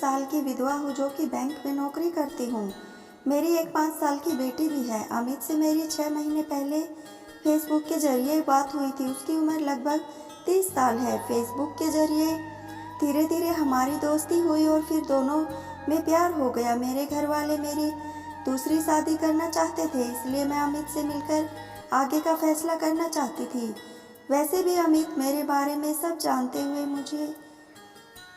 साल की विधवा हूँ जो कि बैंक में नौकरी करती हूँ। मेरी एक 5 साल की बेटी भी है। अमित से मेरी 6 महीने पहले फेसबुक के जरिए बात हुई थी। उसकी उम्र लगभग 30 साल है। फेसबुक के जरिए धीरे धीरे हमारी दोस्ती हुई और फिर दोनों में प्यार हो गया। मेरे घर वाले मेरी दूसरी शादी करना चाहते थे, इसलिए मैं अमित से मिलकर आगे का फैसला करना चाहती थी। वैसे भी अमित मेरे बारे में सब जानते हुए मुझे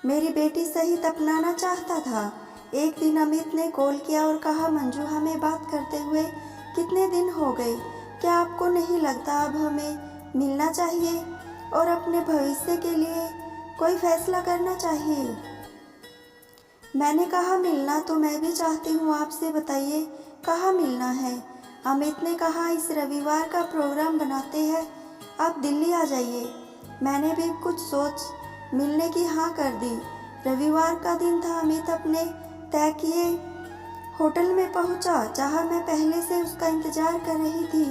मेरी बेटी सहित अपनाना चाहता था। एक दिन अमित ने कॉल किया और कहा, मंजू, हमें बात करते हुए कितने दिन हो गए, क्या आपको नहीं लगता अब हमें मिलना चाहिए और अपने भविष्य के लिए कोई फैसला करना चाहिए? मैंने कहा, मिलना तो मैं भी चाहती हूँ, आपसे बताइए कहाँ मिलना है? अमित ने कहा, इस रविवार का प्रोग्राम बनाते हैं, आप दिल्ली आ जाइए। मैंने भी कुछ सोच मिलने की हाँ कर दी। रविवार का दिन था। अमित अपने तय किए होटल में पहुंचा, जहां मैं पहले से उसका इंतजार कर रही थी।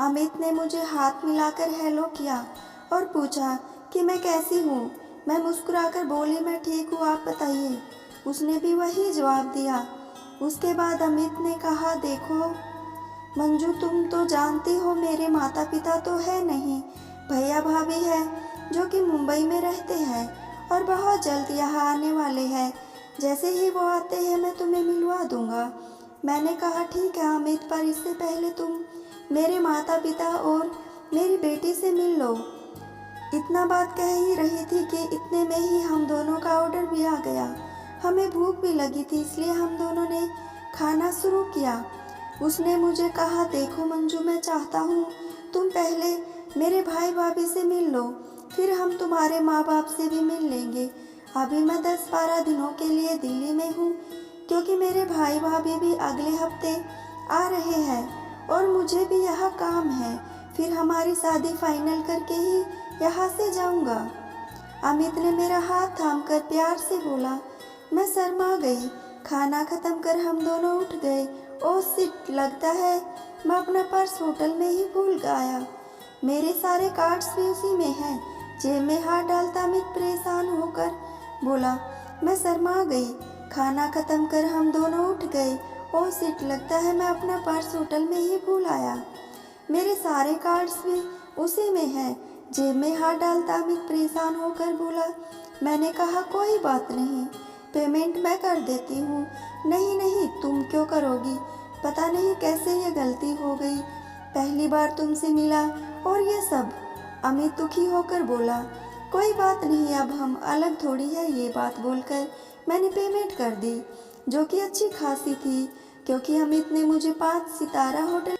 अमित ने मुझे हाथ मिलाकर हेलो किया और पूछा कि मैं कैसी हूँ। मैं मुस्कुराकर बोली, मैं ठीक हूँ, आप बताइए। उसने भी वही जवाब दिया। उसके बाद अमित ने कहा, देखो मंजू, तुम तो जानती हो मेरे माता पिता तो है नहीं, भैया भाभी है जो कि मुंबई में रहते हैं और बहुत जल्द यहाँ आने वाले हैं। जैसे ही वो आते हैं मैं तुम्हें मिलवा दूंगा। मैंने कहा, ठीक है अमित, पर इससे पहले तुम मेरे माता पिता और मेरी बेटी से मिल लो। इतना बात कह ही रही थी कि इतने में ही हम दोनों का ऑर्डर भी आ गया। हमें भूख भी लगी थी, इसलिए हम दोनों ने खाना शुरू किया। उसने मुझे कहा, देखो मंजू, मैं चाहता हूँ तुम पहले मेरे भाई भाभी से मिल लो, फिर हम तुम्हारे माँ बाप से भी मिल लेंगे। अभी मैं 10-12 दिनों के लिए दिल्ली में हूँ, क्योंकि मेरे भाई भाभी भी अगले हफ्ते आ रहे हैं और मुझे भी यहाँ काम है। फिर हमारी शादी फाइनल करके ही यहाँ से जाऊँगा। अमित ने मेरा हाथ थामकर प्यार से बोला। मैं शर्मा गई। खाना खत्म कर हम दोनों उठ गए। ओह शिट, लगता है मैं अपना पर्स होटल में ही भूल गया। मेरे सारे कार्ड्स भी उसी में हैं। जेब में हाथ डालता अमित परेशान होकर बोला। मैं शर्मा गई। खाना खत्म कर हम दोनों उठ गए। ओह शिट, लगता है मैं अपना पर्स होटल में ही भूल आया। मेरे सारे कार्ड्स भी उसी में हैं। जेब में हाथ डालता अमित परेशान होकर बोला। मैंने कहा, कोई बात नहीं, पेमेंट मैं कर देती हूँ। नहीं नहीं, तुम क्यों करोगी? पता नहीं कैसे ये गलती हो गई, पहली बार तुमसे मिला और ये सब। अमित दुखी होकर बोला। कोई बात नहीं, अब हम अलग थोड़ी है। ये बात बोलकर मैंने पेमेंट कर दी, जो कि अच्छी खासी थी, क्योंकि अमित ने मुझे 5 सितारा होटल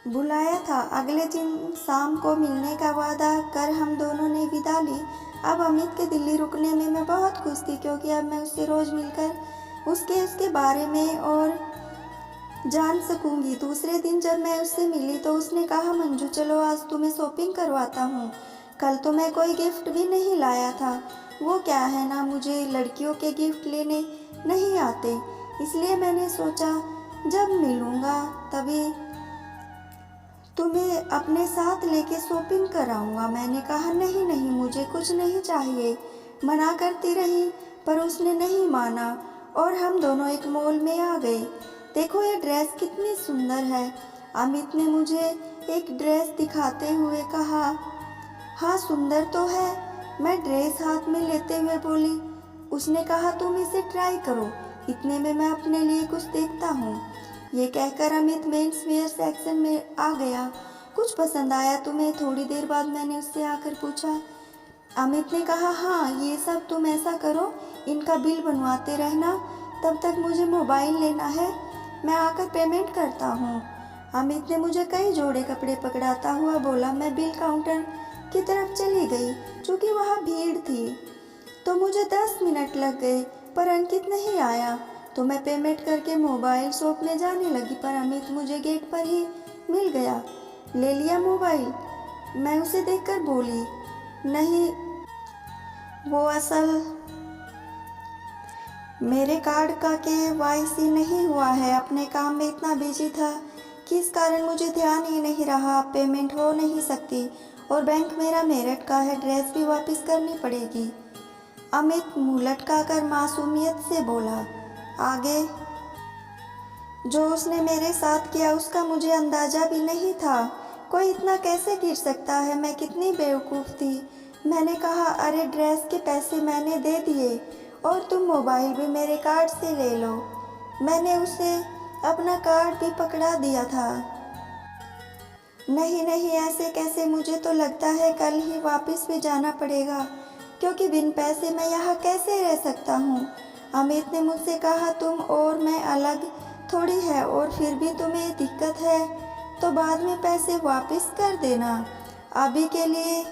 बुलाया था। अगले दिन शाम को मिलने का वादा कर हम दोनों ने विदा ली। अब अमित के दिल्ली रुकने में मैं बहुत खुश थी, क्योंकि अब मैं उससे रोज़ मिलकर उसके बारे में और जान सकूंगी। दूसरे दिन जब मैं उससे मिली तो उसने कहा, मंजू चलो आज तुम्हें शॉपिंग करवाता हूँ। कल तो मैं कोई गिफ्ट भी नहीं लाया था। वो क्या है ना, मुझे लड़कियों के गिफ्ट लेने नहीं आते, इसलिए मैंने सोचा जब मिलूँगा तभी तुम्हें अपने साथ लेके शॉपिंग कराऊंगा। मैंने कहा, नहीं नहीं, मुझे कुछ नहीं चाहिए। मना करती रही, पर उसने नहीं माना और हम दोनों एक मॉल में आ गए। देखो ये ड्रेस कितनी सुंदर है। अमित ने मुझे एक ड्रेस दिखाते हुए कहा। हाँ सुंदर तो है, मैं ड्रेस हाथ में लेते हुए बोली। उसने कहा, तुम इसे ट्राई करो, इतने में मैं अपने लिए कुछ देखता हूँ। ये कहकर अमित मेंस वेयर सेक्शन में आ गया। कुछ पसंद आया तुम्हें? थोड़ी देर बाद मैंने उससे आकर पूछा। अमित ने कहा, हाँ, ये सब तुम ऐसा करो, इनका बिल बनवाते रहना, तब तक मुझे मोबाइल लेना है, मैं आकर पेमेंट करता हूँ। अमित ने मुझे कई जोड़े कपड़े पकड़ाता हुआ बोला। मैं बिल काउंटर की तरफ चली गई। चूँकि वहाँ भीड़ थी तो मुझे 10 मिनट लग गए, पर अंकित नहीं आया, तो मैं पेमेंट करके मोबाइल शॉप में जाने लगी, पर अमित मुझे गेट पर ही मिल गया। ले लिया मोबाइल? मैं उसे देखकर बोली। नहीं, वो असल मेरे कार्ड का KYC नहीं हुआ है। अपने काम में इतना बिजी था कि इस कारण मुझे ध्यान ही नहीं रहा। पेमेंट हो नहीं सकती और बैंक मेरा मेरठ का है, ड्रेस भी वापस करनी पड़ेगी। अमित मुंह लटकाकर मासूमियत से बोला। आगे जो उसने मेरे साथ किया उसका मुझे अंदाज़ा भी नहीं था। कोई इतना कैसे गिर सकता है, मैं कितनी बेवकूफ़ थी। मैंने कहा, अरे ड्रेस के पैसे मैंने दे दिए और तुम मोबाइल भी मेरे कार्ड से ले लो। मैंने उसे अपना कार्ड भी पकड़ा दिया था। नहीं नहीं, ऐसे कैसे, मुझे तो लगता है कल ही वापस भी जाना पड़ेगा, क्योंकि बिन पैसे मैं यहाँ कैसे रह सकता हूँ। अमित ने मुझसे कहा, तुम और मैं अलग थोड़ी है, और फिर भी तुम्हें दिक्कत है तो बाद में पैसे वापस कर देना। अभी के लिए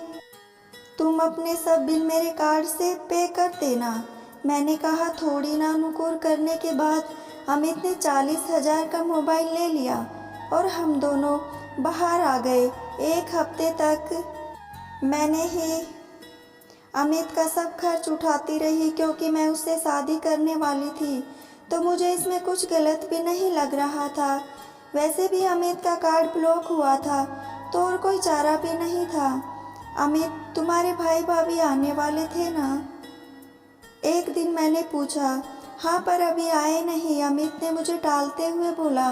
तुम अपने सब बिल मेरे कार्ड से पे कर देना। मैंने कहा। थोड़ी नानुकुर करने के बाद अमित ने 40,000 का मोबाइल ले लिया और हम दोनों बाहर आ गए। एक हफ्ते तक मैंने ही अमित का सब खर्च उठाती रही, क्योंकि मैं उससे शादी करने वाली थी, तो मुझे इसमें कुछ गलत भी नहीं लग रहा था। वैसे भी अमित का कार्ड ब्लॉक हुआ था, तो और कोई चारा भी नहीं था। अमित, तुम्हारे भाई भाभी आने वाले थे ना? एक दिन मैंने पूछा। हाँ, पर अभी आए नहीं, अमित ने मुझे टालते हुए बोला।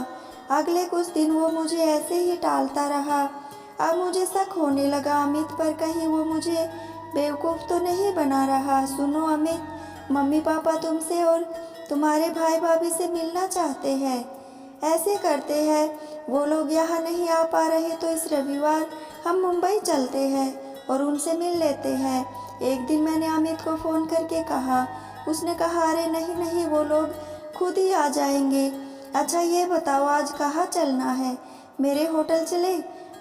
अगले कुछ दिन वो मुझे ऐसे ही टालता रहा। अब मुझे शक होने लगा अमित पर, कहीं वो मुझे बेवकूफ़ तो नहीं बना रहा। सुनो अमित, मम्मी पापा तुमसे और तुम्हारे भाई भाभी से मिलना चाहते हैं। ऐसे करते हैं, वो लोग यहाँ नहीं आ पा रहे तो इस रविवार हम मुंबई चलते हैं और उनसे मिल लेते हैं। एक दिन मैंने अमित को फ़ोन करके कहा। उसने कहा, अरे नहीं नहीं, वो लोग खुद ही आ जाएंगे। अच्छा ये बताओ, आज कहाँ चलना है? मेरे होटल चले?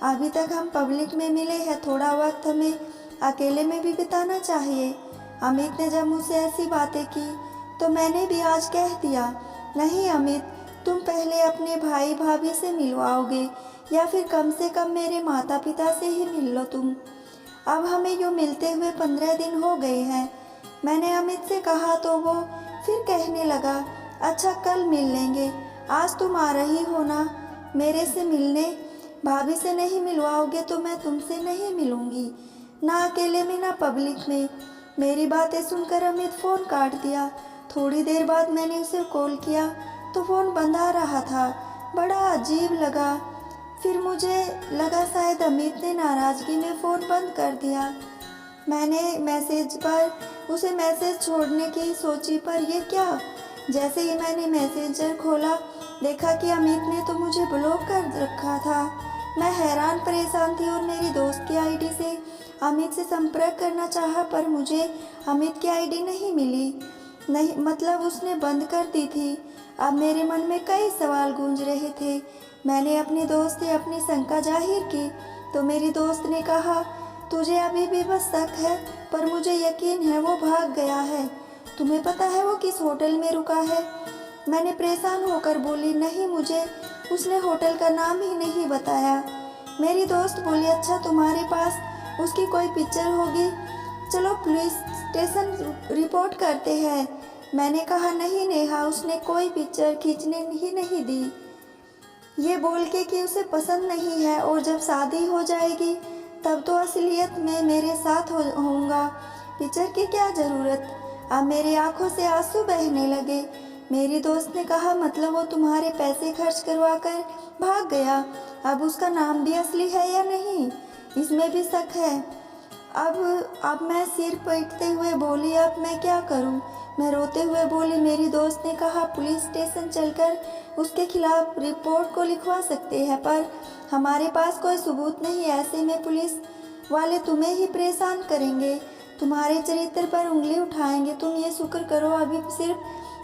अभी तक हम पब्लिक में मिले हैं, थोड़ा वक्त हमें अकेले में भी बिताना चाहिए। अमित ने जब मुझसे ऐसी बातें की तो मैंने भी आज कह दिया, नहीं अमित, तुम पहले अपने भाई भाभी से मिलवाओगे, या फिर कम से कम मेरे माता पिता से ही मिल लो तुम। अब हमें यूँ मिलते हुए 15 दिन हो गए हैं। मैंने अमित से कहा तो वो फिर कहने लगा, अच्छा कल मिल लेंगे। आज तुम आ रही हो ना मेरे से मिलने? भाभी से नहीं मिलवाओगे तो मैं तुमसे नहीं मिलूँगी, ना अकेले में ना पब्लिक में। मेरी बातें सुनकर अमित फ़ोन काट दिया। थोड़ी देर बाद मैंने उसे कॉल किया तो फ़ोन बंद आ रहा था। बड़ा अजीब लगा। फिर मुझे लगा शायद अमित ने नाराज़गी में फ़ोन बंद कर दिया। मैंने मैसेज पर उसे मैसेज छोड़ने की सोची, पर ये क्या? जैसे ही मैंने मैसेंजर खोला, देखा कि अमित ने तो मुझे ब्लॉक कर रखा था। मैं हैरान परेशान थी और मेरी दोस्त की आईडी से अमित से संपर्क करना चाहा, पर मुझे अमित की आईडी नहीं मिली। नहीं, मतलब उसने बंद कर दी थी। अब मेरे मन में कई सवाल गूंज रहे थे। मैंने अपनी दोस्त से अपनी शंका जाहिर की तो मेरी दोस्त ने कहा, तुझे अभी भी बस शक है, पर मुझे यकीन है वो भाग गया है। तुम्हें पता है वो किस होटल में रुका है? मैंने परेशान होकर बोली, नहीं, मुझे उसने होटल का नाम ही नहीं बताया। मेरी दोस्त बोली, अच्छा तुम्हारे पास उसकी कोई पिक्चर होगी, चलो पुलिस स्टेशन रिपोर्ट करते हैं। मैंने कहा, नहीं नेहा, उसने कोई पिक्चर खींचने ही नहीं दी। ये बोल के कि उसे पसंद नहीं है और जब शादी हो जाएगी तब तो असलियत में मेरे साथ होऊंगा। पिक्चर की क्या ज़रूरत? अब मेरी आंखों से आंसू बहने लगे। मेरी दोस्त ने कहा, मतलब वो तुम्हारे पैसे खर्च करवा कर भाग गया। अब उसका नाम भी असली है या नहीं, इसमें भी शक है। अब मैं सिर पीटते हुए बोली, अब मैं क्या करूं? मैं रोते हुए बोली, मेरी दोस्त ने कहा, पुलिस स्टेशन चलकर उसके खिलाफ रिपोर्ट को लिखवा सकते हैं, पर हमारे पास कोई सबूत नहीं। ऐसे में पुलिस वाले तुम्हें ही परेशान करेंगे, तुम्हारे चरित्र पर उंगली उठाएंगे। तुम ये शुक्र करो अभी सिर्फ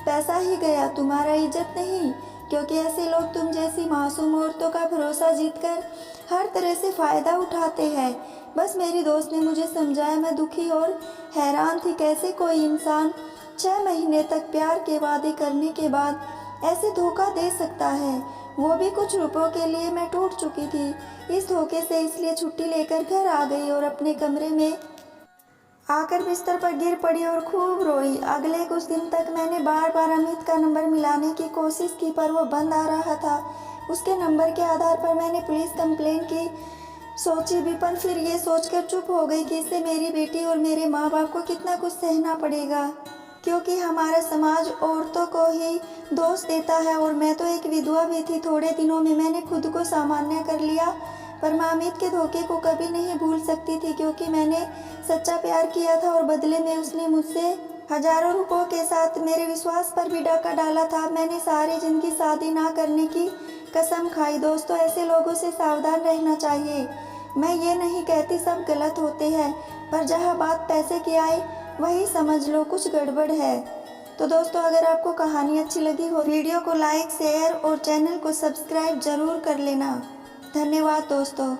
पैसा ही गया, तुम्हारा इज्जत नहीं, क्योंकि ऐसे लोग तुम जैसी मासूम औरतों का भरोसा जीतकर हर तरह से फ़ायदा उठाते हैं। बस मेरी दोस्त ने मुझे समझाया। मैं दुखी और हैरान थी, कैसे कोई इंसान 6 महीने तक प्यार के वादे करने के बाद ऐसे धोखा दे सकता है, वो भी कुछ रुपयों के लिए। मैं टूट चुकी थी इस धोखे से, इसलिए छुट्टी लेकर घर आ गई और अपने कमरे में आकर बिस्तर पर गिर पड़ी और खूब रोई। अगले कुछ दिन तक मैंने बार बार अमित का नंबर मिलाने की कोशिश की, पर वो बंद आ रहा था। उसके नंबर के आधार पर मैंने पुलिस कंप्लेंट की। सोची भी, पर फिर ये सोचकर चुप हो गई कि इससे मेरी बेटी और मेरे माँ बाप को कितना कुछ सहना पड़ेगा, क्योंकि हमारा समाज औरतों को ही दोष देता है। और मैं तो एक विधवा भी थी। थोड़े दिनों में मैंने खुद को सामान्य कर लिया, पर मैं अमित के धोखे को कभी नहीं भूल सकती थी, क्योंकि मैंने सच्चा प्यार किया था और बदले में उसने मुझसे हजारों रुपयों के साथ मेरे विश्वास पर भी डाका डाला था। मैंने सारी जिंदगी शादी ना करने की कसम खाई। दोस्तों, ऐसे लोगों से सावधान रहना चाहिए। मैं ये नहीं कहती सब गलत होते हैं, पर जहाँ बात पैसे की आए वही समझ लो कुछ गड़बड़ है। तो दोस्तों, अगर आपको कहानी अच्छी लगी हो, वीडियो को लाइक, शेयर और चैनल को सब्सक्राइब जरूर कर लेना। धन्यवाद दोस्तों।